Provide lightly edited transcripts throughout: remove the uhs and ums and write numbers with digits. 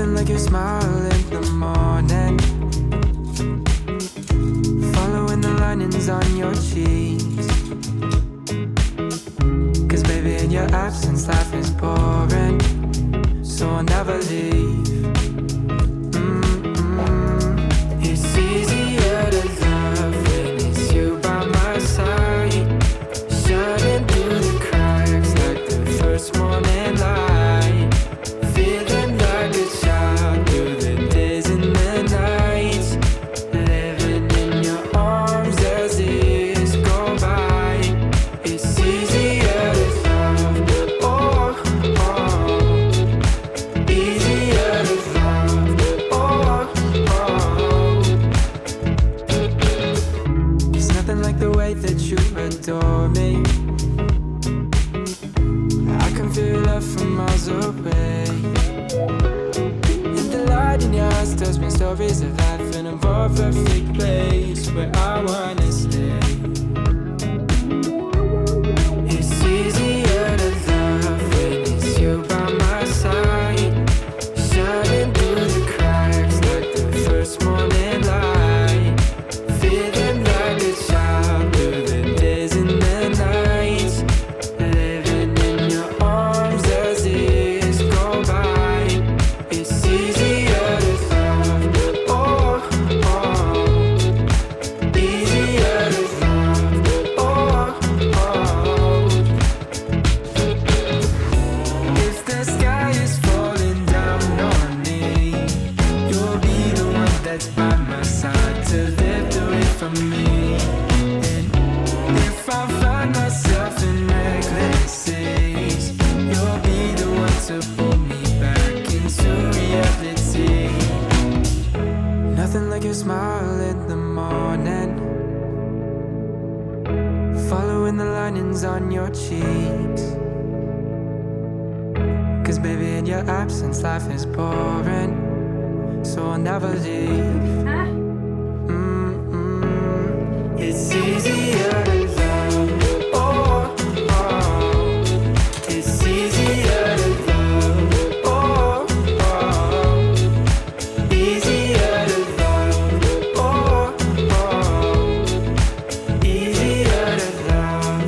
Nothing like your smile in the morning, following the linings on your cheeks. Cause baby, in your absence life is boring, so I'll never leave. It's easier to love when it's you by my side, shining through the cracks like the first morning light, feeling like a child through the days and the nights, living in your arms as years go by. It's easier to love, oh, oh, easier to love, oh, oh. There's nothing like the way that you adore me. I can feel love from miles away, and the light in your eyes tells me stories of life in a more perfect place where I wanna stay. It's easier to love when it's you by my side, shining through the cracks like the first morning light, feeling like a child through the days and the nights, living in your arms as years go by. It's easier to love, oh, oh, easier to love, oh, oh. If the sky is falling down on me, you'll be the one that's by my side to lift away from me. And if I find myself in reckless seas, you'll be the one to pull me back into reality. Nothing like your smile in the morning, following the linings on your cheeks. Cause baby, in your absence life is boring, so I'll never leave. It's easier to love, oh, oh. It's easier to love, oh, oh. Easier to love, oh, oh. Easier to love.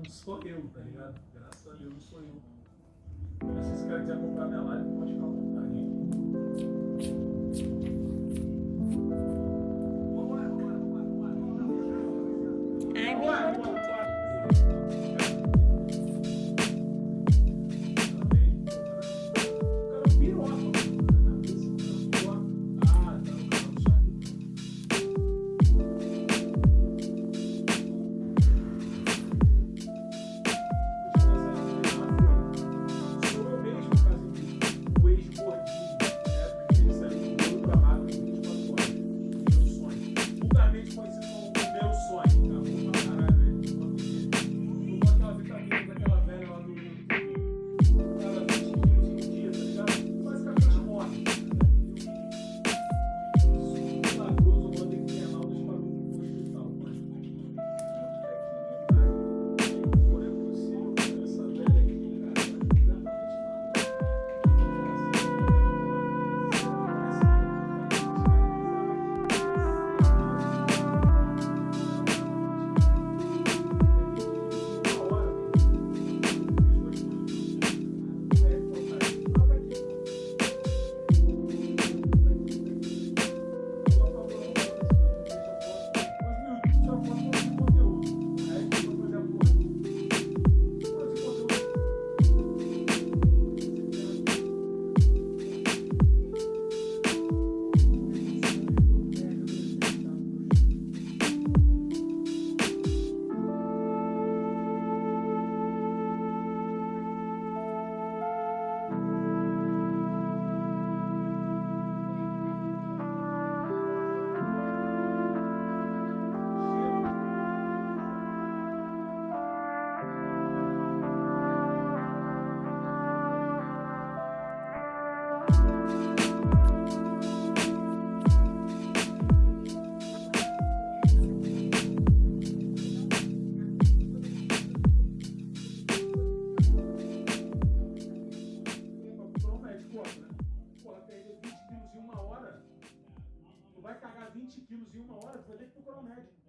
Sou eu, tá ligado? Graças a Deus não sou eu. Mas se esse cara quiser comprar minha live, pode ficar à vontade. Ai, meu amor. Vai cagar 20 quilos em uma hora, tu vai ter que procurar um médico.